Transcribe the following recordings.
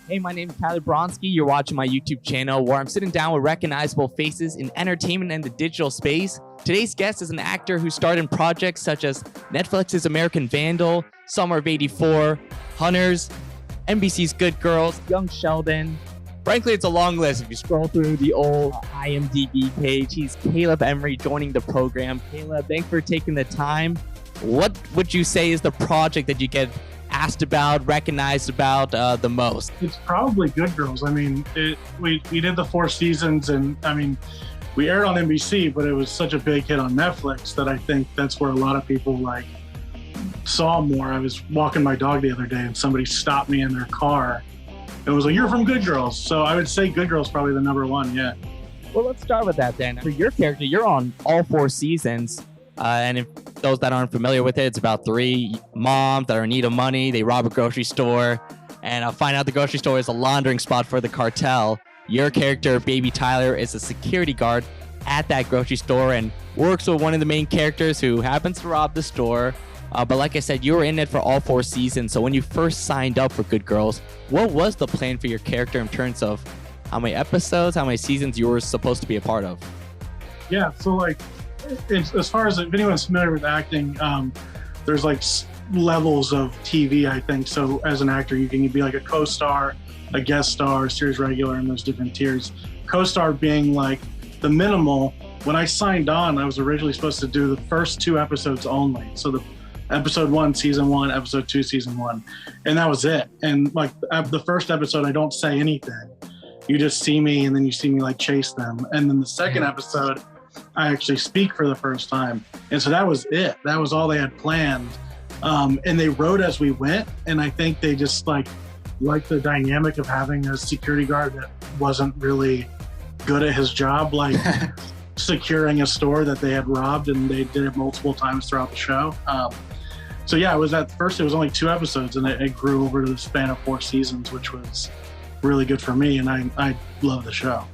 Hey, my name is Tyler Boronski. You're watching my YouTube channel where I'm sitting down with recognizable faces in entertainment and the digital space. Today's guest is an actor who starred in projects such as Netflix's American Vandal, Summer of '84, Hunters, NBC's Good Girls, Young Sheldon. Frankly, it's a long list. If you scroll through the old IMDb page, he's Caleb Emery joining the program. Caleb, thanks for taking the time. What would you say is the project that you get asked about, recognized about the most? It's probably Good Girls. I mean, we did the 4 seasons, and I mean, we aired on NBC, but it was such a big hit on Netflix that I think that's where a lot of people saw more. I was walking my dog the other day, and somebody stopped me in their car and was like, "You're from Good Girls." So I would say Good Girls probably the number one. Yeah. Well, let's start with that then. For your character, you're on all 4 seasons. And if those that aren't familiar with it, it's about 3 moms that are in need of money. They rob a grocery store and find out the grocery store is a laundering spot for the cartel. Your character, Baby Tyler, is a security guard at that grocery store and works with one of the main characters who happens to rob the store. But like I said, you were in it for all 4 seasons. So when you first signed up for Good Girls, what was the plan for your character in terms of how many episodes, how many seasons you were supposed to be a part of? Yeah, so as far as if anyone's familiar with acting, there's levels of TV, I think. So as an actor, you can be like a co-star, a guest star, series regular, and there's different tiers. Co-star being the minimal. When I signed on, I was originally supposed to do the first 2 episodes only. So the episode 1, season 1, episode 2, season 1, and that was it. And the first episode, I don't say anything. You just see me, and then you see me chase them. And then the second episode, I actually speak for the first time. And so that was it. That was all they had planned. And they wrote as we went. And I think they just liked the dynamic of having a security guard that wasn't really good at his job, securing a store that they had robbed, and they did it multiple times throughout the show. So yeah, it was at first, it was only 2 episodes, and it grew over to the span of 4 seasons, which was really good for me. And I love the show.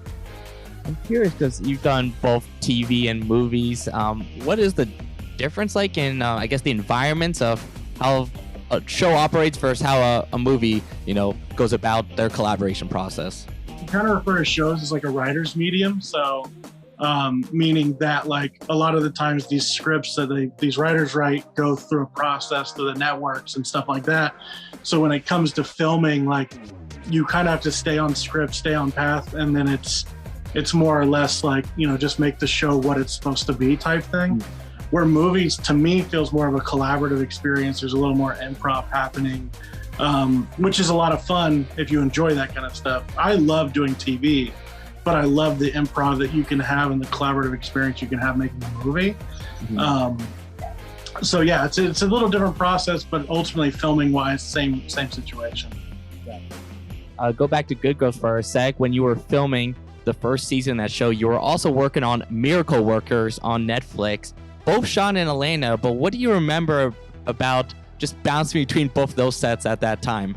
I'm curious because you've done both TV and movies. What is the difference in, I guess, the environments of how a show operates versus how a movie, goes about their collaboration process? You kind of refer to shows as a writer's medium. So meaning that a lot of the times these scripts that these writers write go through a process through the networks and stuff like that. So when it comes to filming, you kind of have to stay on script, stay on path, and then it's more or less just make the show what it's supposed to be type thing. Where movies, to me, feels more of a collaborative experience. There's a little more improv happening, which is a lot of fun if you enjoy that kind of stuff. I love doing TV, but I love the improv that you can have and the collaborative experience you can have making a movie. Mm-hmm. So yeah, it's a little different process, but ultimately filming-wise, same situation. Go back to Good Girls for a sec. When you were filming the first season of that show, you were also working on Miracle Workers on Netflix, both shot in Atlanta. But what do you remember about just bouncing between both those sets at that time?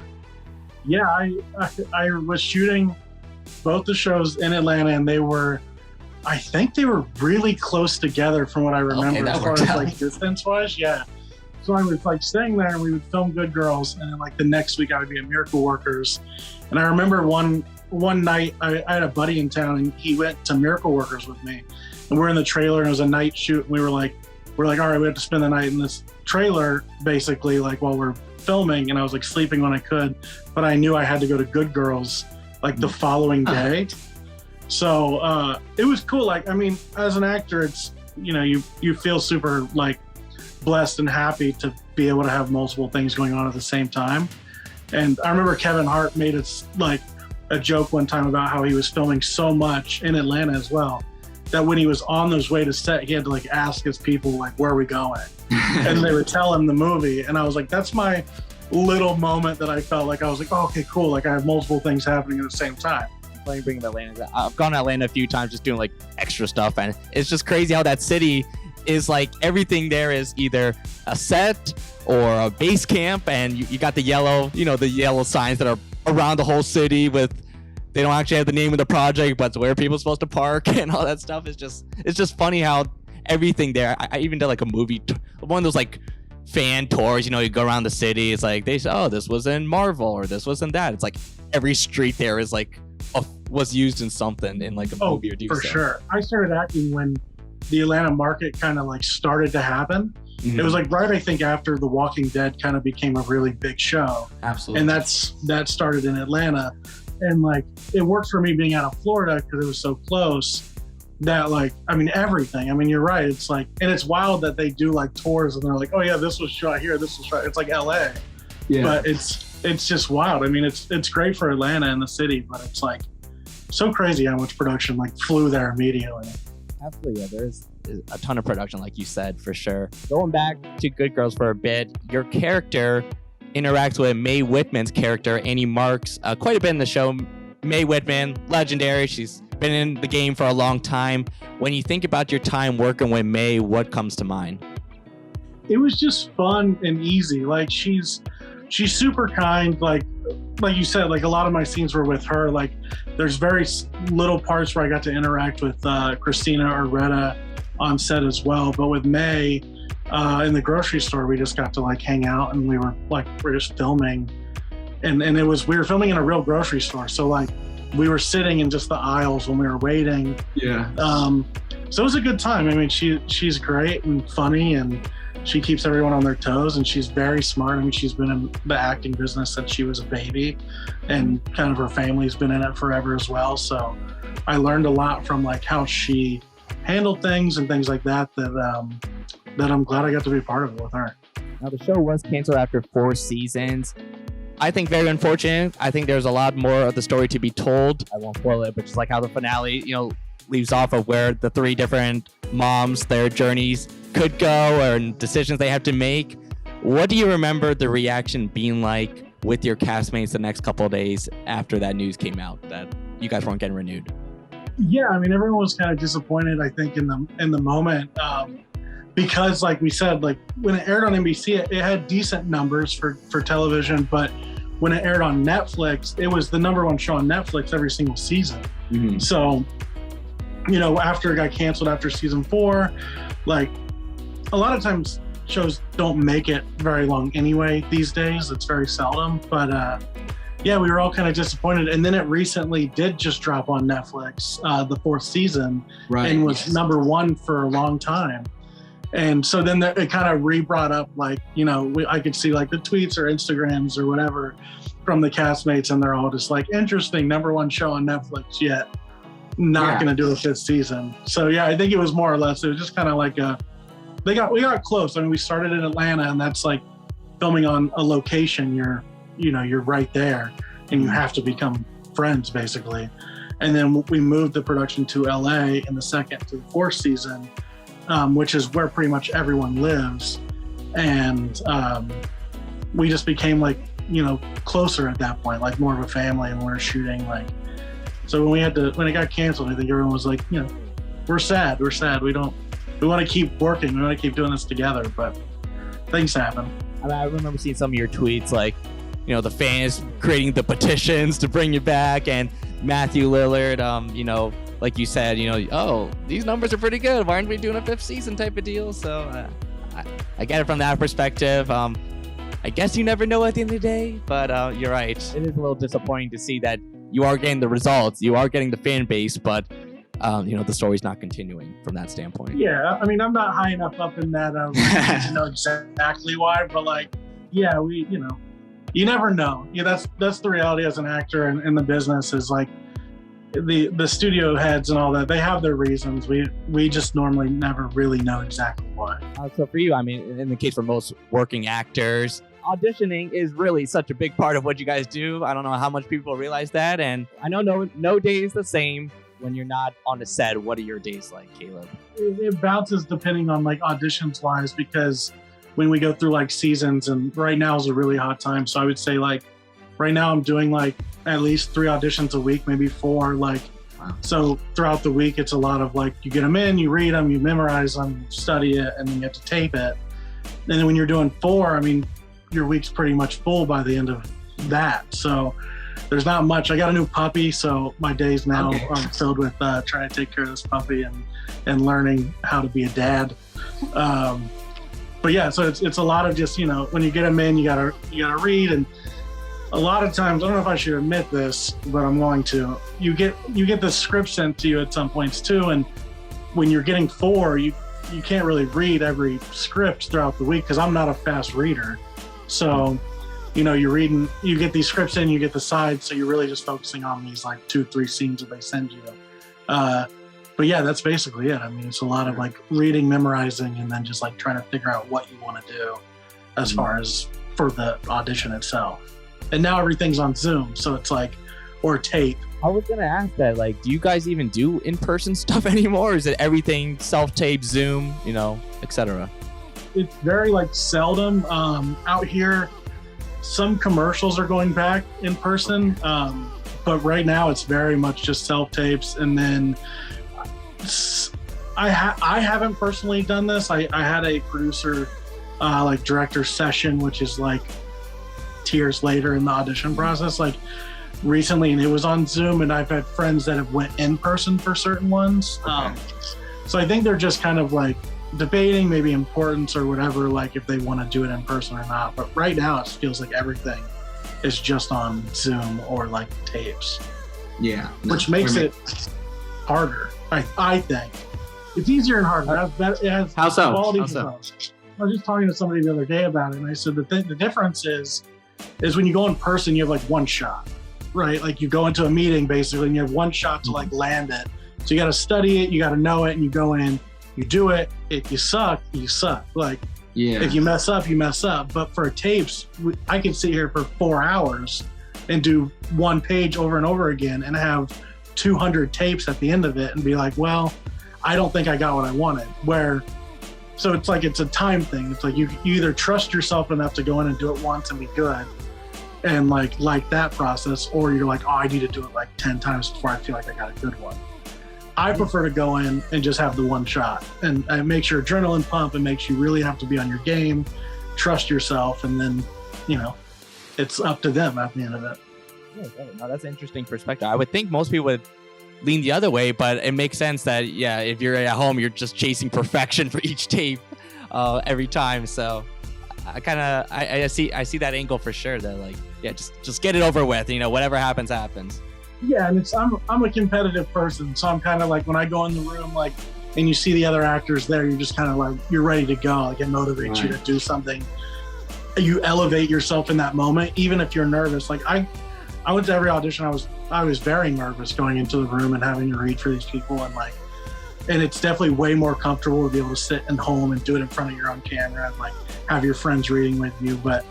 Yeah, I was shooting both the shows in Atlanta, and I think they were really close together from what I remember, as far as distance wise. Yeah. So I was staying there, and we would film Good Girls, and then the next week I would be at Miracle Workers. And I remember one night I had a buddy in town, and he went to Miracle Workers with me, and we're in the trailer, and it was a night shoot, and we're like, all right, we have to spend the night in this trailer, basically, while we're filming. And I was sleeping when I could, but I knew I had to go to Good Girls the following day. So it was cool. As an actor, it's you feel super blessed and happy to be able to have multiple things going on at the same time. And I remember Kevin Hart made it a joke one time about how he was filming so much in Atlanta as well, that when he was on his way to set, he had to ask his people where are we going? And they would tell him the movie. And I was that's my little moment that I felt I was oh, okay, cool. I have multiple things happening at the same time. Let me bring up Atlanta. I've gone to Atlanta a few times just doing extra stuff, and it's just crazy how that city is everything there is either a set or a base camp, and you got the yellow, the yellow signs that are around the whole city they don't actually have the name of the project, but it's where people are supposed to park and all that stuff. It's just funny how everything there. I even did a movie, one of those fan tours, you go around the city. It's they say, oh, this was in Marvel or this was in that. It's every street there is like was used in something in like a movie or TV show. For sure. I started acting when the Atlanta market kind of like started to happen. Mm-hmm. It was like right, I think, after The Walking Dead kind of became a really big show. Absolutely. And that started in Atlanta. And like, it worked for me being out of Florida because it was so close that like, I mean, everything. I mean, you're right. It's like, and it's wild that they do like tours and they're like, oh yeah, this was shot here. This was shot. It's like LA. Yeah. But it's just wild. I mean, it's great for Atlanta and the city, but it's like so crazy how much production like flew there immediately. Absolutely. Yeah, there's a ton of production, like you said, for sure. Going back to Good Girls for a bit, your character interacts with Mae Whitman's character, Annie Marks, quite a bit in the show. Mae Whitman, legendary. She's been in the game for a long time. When you think about your time working with Mae, what comes to mind? It was just fun and easy. Like she's super kind. Like you said, like a lot of my scenes were with her. Like there's very little parts where I got to interact with Christina or Retta on set as well. But with Mae, in the grocery store, we just got to like hang out and we're just filming. And we were filming in a real grocery store. So like we were sitting in just the aisles when we were waiting. Yeah. So it was a good time. I mean, she's great and funny and she keeps everyone on their toes and she's very smart. I mean, she's been in the acting business since she was a baby and kind of her family's been in it forever as well. So I learned a lot from like how she handled things and things like that I'm glad I got to be part of it with her. Now the show was canceled after 4 seasons. I think very unfortunate. I think there's a lot more of the story to be told. I won't spoil it, but just like how the finale, leaves off of where the 3 different moms, their journeys could go and decisions they have to make. What do you remember the reaction being like with your castmates the next couple of days after that news came out that you guys weren't getting renewed? Yeah, I mean, everyone was kind of disappointed, I think, in the moment. Because like we said, like when it aired on NBC, it had decent numbers for television, but when it aired on Netflix, it was the #1 show on Netflix every single season. Mm-hmm. So, after it got canceled after season 4, like a lot of times shows don't make it very long anyway these days. It's very seldom, but yeah, we were all kind of disappointed. And then it recently did just drop on Netflix, the 4th season, right, and was #1 for a long time. And so then it kind of re-brought up, like, I could see like the tweets or Instagrams or whatever from the castmates, and they're all just like, interesting, #1 show on Netflix, yet not going to do a 5th season. So yeah, I think it was more or less, it was just kind of like we got close. I mean, we started in Atlanta, and that's like filming on a location. You're right there, and you have to become friends basically. And then we moved the production to LA in the 2nd to the 4th season. Which is where pretty much everyone lives. And we just became like, closer at that point, like more of a family, and we're shooting like, so when it got canceled, I think everyone was like, we're sad. We want to keep working. We want to keep doing this together, but things happen. I remember seeing some of your tweets, like, the fans creating the petitions to bring you back, and Matthew Lillard, like you said, oh, these numbers are pretty good. Why aren't we doing a 5th season type of deal? So I get it from that perspective. I guess you never know at the end of the day, but you're right. It is a little disappointing to see that you are getting the results, you are getting the fan base, but the story's not continuing from that standpoint. Yeah, I mean, I'm not high enough up in that to know exactly why, but like, yeah, you never know. Yeah, that's the reality as an actor and the business is like, the studio heads and all that, they have their reasons. We just normally never really know exactly why. So for you, I mean, in the case for most working actors, auditioning is really such a big part of what you guys do. I don't know how much people realize that, and I know no day is the same when you're not on the set. What are your days like, Caleb? It bounces depending on like auditions wise, because when we go through like seasons, and right now is a really hot time, so I would say like right now I'm doing like at least 3 auditions a week, maybe 4. Like, wow. So throughout the week, it's a lot of like, you get them in, you read them, you memorize them, you study it, and then you have to tape it. And then when you're doing 4, I mean, your week's pretty much full by the end of that. So there's not much. I got a new puppy, so my days now are filled with trying to take care of this puppy and learning how to be a dad. But yeah, so it's a lot of just, when you get them in, you gotta read, and a lot of times, I don't know if I should admit this, but I'm going to. You get the script sent to you at some points too, and when you're getting 4, you can't really read every script throughout the week because I'm not a fast reader. So, you get these scripts in, you get the sides, so you're really just focusing on these like 2-3 scenes that they send you. But yeah, that's basically it. I mean, it's a lot of like reading, memorizing, and then just like trying to figure out what you want to do as far as for the audition itself. And now everything's on Zoom, so it's like, or tape. I was gonna ask that, like, do you guys even do in-person stuff anymore? Or is it everything self-tape, Zoom, etc.? It's very like seldom. Out here, some commercials are going back in person, but right now it's very much just self-tapes. And then I haven't personally done this. I had a producer, director session, which is like tiers later in the audition process, like recently, and it was on Zoom, and I've had friends that have went in person for certain ones. Okay. So I think they're just kind of like debating maybe importance or whatever, like if they want to do it in person or not. But right now it feels like everything is just on Zoom or like tapes. Yeah. Which makes it harder. I think it's easier and harder. It has How so? Quality How so? control. I was just talking to somebody the other day about it, and I said the difference is when you go in person, you have like one shot, right? Like you go into a meeting basically, and you have one shot to like land it. So you got to study it, you got to know it, and you go in, you do it. If you suck, you suck. Like, if you mess up, you mess up. But for tapes, I could sit here for 4 hours and do one page over and over again and have 200 tapes at the end of it and be like, well, I don't think I got what I wanted. So it's like, it's a time thing. It's like you either trust yourself enough to go in and do it once and be good and like that process, or you're like, oh, I need to do it like 10 times before I feel like I got a good one. I prefer to go in and just have the one shot, and it makes your adrenaline pump and makes you really have to be on your game, trust yourself, and then, it's up to them at the end of it. Yeah, no, that's an interesting perspective. I would think most people would lean the other way, but it makes sense that, if you're at home, you're just chasing perfection for each tape every time. So I see that angle for sure. That like, just get it over with. Whatever happens, happens. Yeah, and I'm a competitive person, so I'm kind of like, when I go in the room, like, and you see the other actors there, you're just kind of like, you're ready to go. Like, it motivates you to do something. You elevate yourself in that moment, even if you're nervous. Like I went to every audition. I was very nervous going into the room and having to read for these people, and it's definitely way more comfortable to be able to sit at home and do it in front of your own camera and like have your friends reading with you. But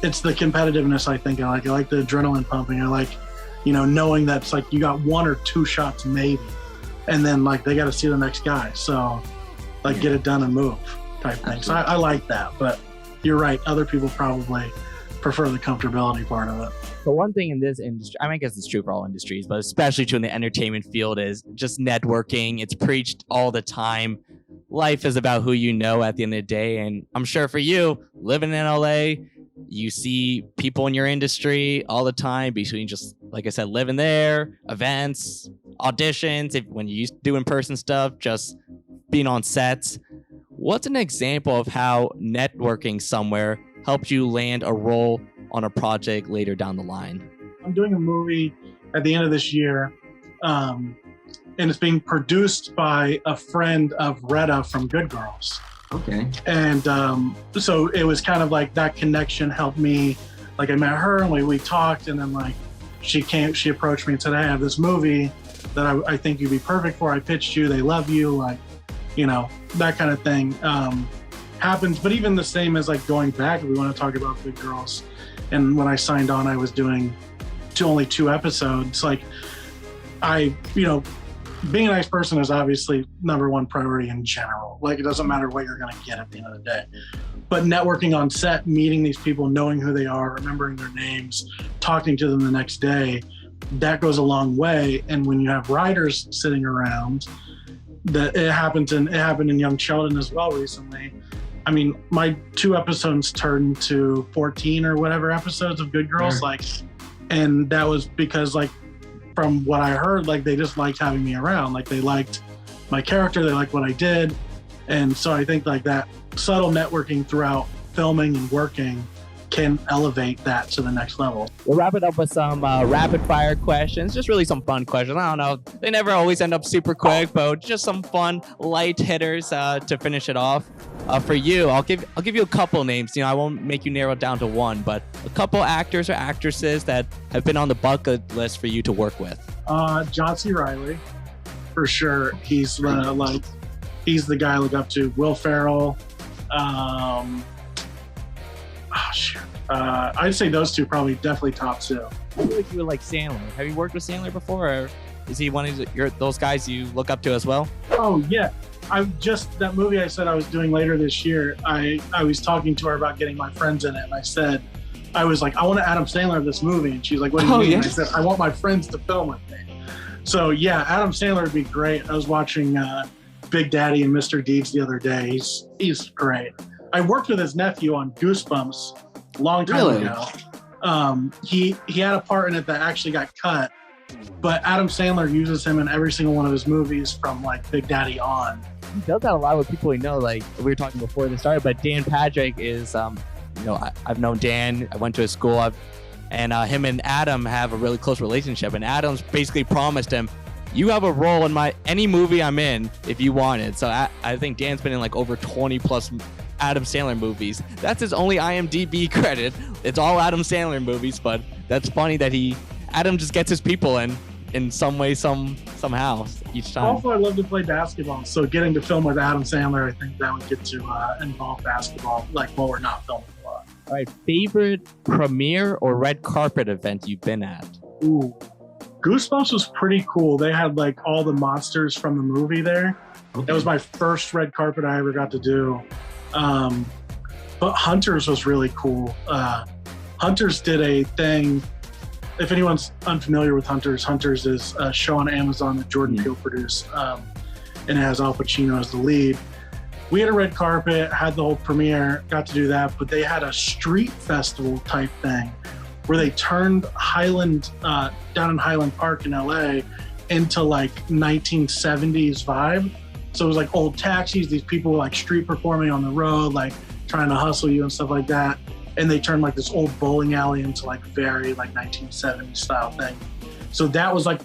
it's the competitiveness I think I like. I like the adrenaline pumping. I like, knowing that it's like you got 1 or 2 shots maybe, and then like they got to see the next guy. So like get it done and move type thing. So I like that. But you're right. Other people probably prefer the comfortability part of it. The one thing in this industry, I guess it's true for all industries, but especially true in the entertainment field, is just networking. It's preached all the time. Life is about who you know at the end of the day. And I'm sure for you, living in LA, you see people in your industry all the time between just, like I said, living there, events, auditions, when you do in-person stuff, just being on sets. What's an example of how networking somewhere helped you land a role on a project later down the line? I'm doing a movie at the end of this year, and it's being produced by a friend of Retta from Good Girls. Okay. And so it was kind of like that connection helped me. Like I met her and we talked, and then like she approached me and said, hey, I have this movie that I think you'd be perfect for. I pitched you, they love you, like, that kind of thing happens. But even the same as like going back, if we want to talk about Good Girls, and when I signed on, I was doing only 2 episodes. Like being a nice person is obviously number one priority in general. Like, it doesn't matter what you're going to get at the end of the day. But networking on set, meeting these people, knowing who they are, remembering their names, talking to them the next day, that goes a long way. And when you have writers sitting around, it happened in Young Sheldon as well recently. I mean, my 2 episodes turned to 14 or whatever episodes of Good Girls, and that was because, like, from what I heard, like, they just liked having me around. Like, they liked my character, they liked what I did. And so I think like that subtle networking throughout filming and working can elevate that to the next level. We'll wrap it up with some rapid fire questions, just really some fun questions. I don't know, they never always end up super quick, but just some fun light hitters to finish it off. For you, I'll give you a couple names. I won't make you narrow it down to one, but a couple actors or actresses that have been on the bucket list for you to work with. John C. Reilly, for sure. He's he's the guy I look up to. Will Ferrell. I'd say those two probably definitely top two. I feel like you would like Sandler. Have you worked with Sandler before, or is he one of those guys you look up to as well? Oh yeah, that movie I said I was doing later this year. I was talking to her about getting my friends in it, and I was like, I want to Adam Sandler this movie, and she's like, what do you mean? Yeah? I said, I want my friends to film with me. So yeah, Adam Sandler would be great. I was watching Big Daddy and Mr. Deeds the other day. He's great. I worked with his nephew on Goosebumps a long time ago. He had a part in it that actually got cut, but Adam Sandler uses him in every single one of his movies from like Big Daddy on. He does that a lot with people we know. Like we were talking before this started, but Dan Patrick is, I've known Dan. I went to his school, and him and Adam have a really close relationship. And Adam's basically promised him, you have a role in any movie I'm in if you want it. So I think Dan's been in like over 20 plus Adam Sandler movies. That's his only IMDb credit. It's all Adam Sandler movies, but that's funny that Adam just gets his people in some way, somehow each time. Also, I love to play basketball, so getting to film with Adam Sandler, I think that would get to involve basketball, like while we're not filming a lot. All right, favorite premiere or red carpet event you've been at? Ooh, Goosebumps was pretty cool. They had like all the monsters from the movie there. Okay. That was my first red carpet I ever got to do. But Hunters was really cool. Hunters did a thing. If anyone's unfamiliar with Hunters is a show on Amazon that Jordan Peele produced, and it has Al Pacino as the lead. We had a red carpet, had the whole premiere, got to do that, but they had a street festival type thing where they turned Highland, down in Highland Park in LA, into like 1970s vibe. So it was like old taxis, these people were like street performing on the road, like trying to hustle you and stuff like that. And they turned like this old bowling alley into like very like 1970s style thing. So that was like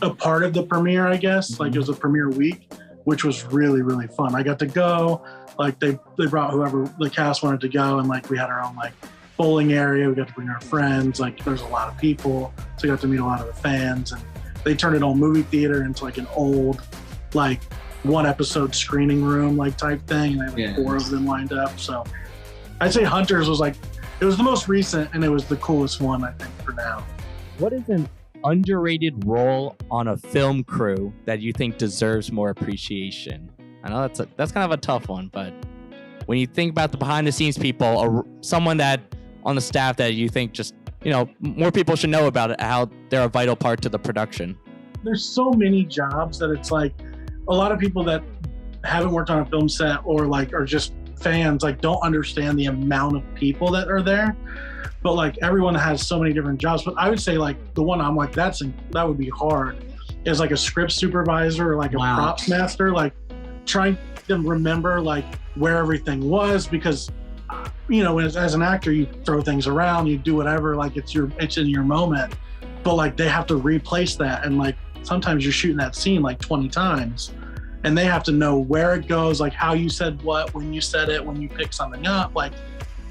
a part of the premiere, I guess. Like it was a premiere week, which was really, really fun. I got to go, like they brought whoever the cast wanted to go, and like we had our own like bowling area. We got to bring our friends. Like there's a lot of people. So I got to meet a lot of the fans, and they turned an old movie theater into like an old, like one episode screening room like type thing. And they had like 4 of them lined up. So I'd say Hunters was like, it was the most recent and it was the coolest one, I think, for now. What is an underrated role on a film crew that you think deserves more appreciation? I know that's kind of a tough one, but when you think about the behind the scenes people, or someone that on the staff that you think just, more people should know about it, how they're a vital part to the production. There's so many jobs that it's like a lot of people that haven't worked on a film set or like are just fans like don't understand the amount of people that are there, but like everyone has so many different jobs. But I would say like the one I'm like that would be hard is like a script supervisor or like a props master, like trying to remember like where everything was, because as an actor you throw things around, you do whatever, like it's in your moment, but like they have to replace that, and like sometimes you're shooting that scene like 20 times. And they have to know where it goes, like how you said what, when you said it, when you pick something up. Like,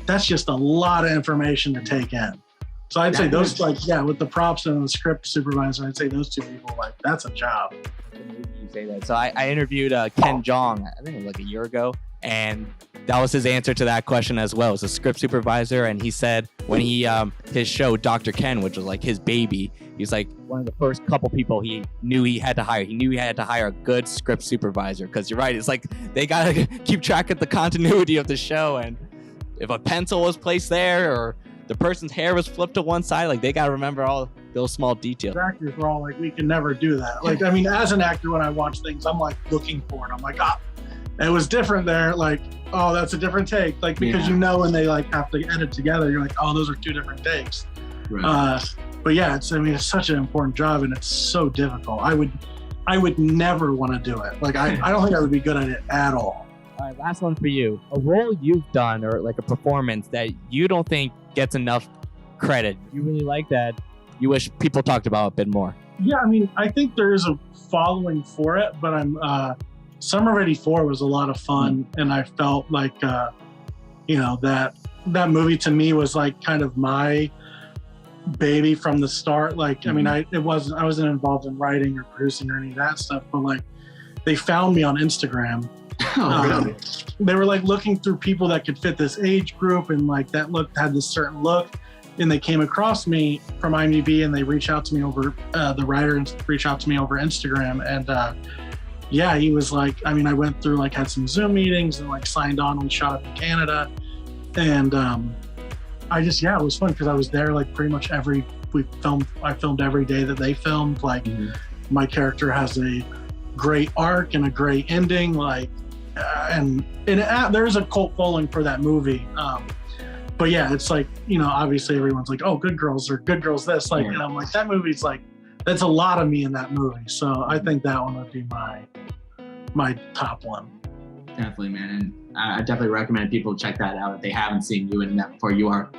that's just a lot of information to take in. So I'd say those, with the props and the script supervisor, I'd say those two people, like, that's a job. You say that. So I interviewed Ken Jeong, I think it was like a year ago, and that was his answer to that question as well. It was a script supervisor, and he said when he his show Dr. Ken, which was like his baby, he's like one of the first couple people he knew he had to hire. He knew he had to hire a good script supervisor, because you're right, it's like they gotta keep track of the continuity of the show, and if a pencil was placed there or the person's hair was flipped to one side, like they gotta remember all those small details. Actors were all like, we can never do that. Like, I mean, as an actor, when I watch things, I'm like looking for it. I'm like, it was different there. Like, oh, that's a different take. Like, because when they like have to edit together, you're like, oh, those are 2 different takes. Right. But yeah, it's such an important job, and it's so difficult. I would never want to do it. Like, I don't think I would be good at it at all. All right, last one for you. A role you've done or like a performance that you don't think gets enough credit. You really like that. You wish people talked about it a bit more. Yeah, I mean, I think there is a following for it, but Summer of '84 was a lot of fun, and I felt like that movie to me was like kind of my baby from the start. Like, I mean, I wasn't involved in writing or producing or any of that stuff, but like they found me on Instagram. Oh, really? They were like looking through people that could fit this age group and like that had this certain look. And they came across me from IMDb and they reached out to me over, the writer reached out to me over Instagram. And he was like, I mean, I went through, like, had some Zoom meetings and like signed on. We shot up in Canada. And it was fun because I was there like pretty much I filmed every day that they filmed. Like my character has a great arc and a great ending. Like, and there's a cult following for that movie. But yeah, it's like, obviously everyone's like, oh, Good Girls or Good Girls this. Like, and I'm like, that movie's like, that's a lot of me in that movie. So I think that one would be my top one. Definitely, man. And I definitely recommend people check that out if they haven't seen you in that before. You are.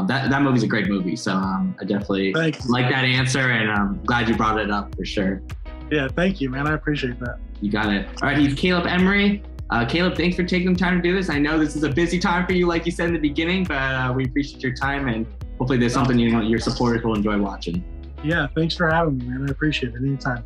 That movie's a great movie. So I definitely like that answer, and I'm glad you brought it up for sure. Yeah, thank you, man. I appreciate that. You got it. All right, he's Caleb Emery. Caleb, thanks for taking the time to do this. I know this is a busy time for you, like you said in the beginning, but we appreciate your time, and hopefully there's something your supporters will enjoy watching. Yeah, thanks for having me, man. I appreciate it anytime.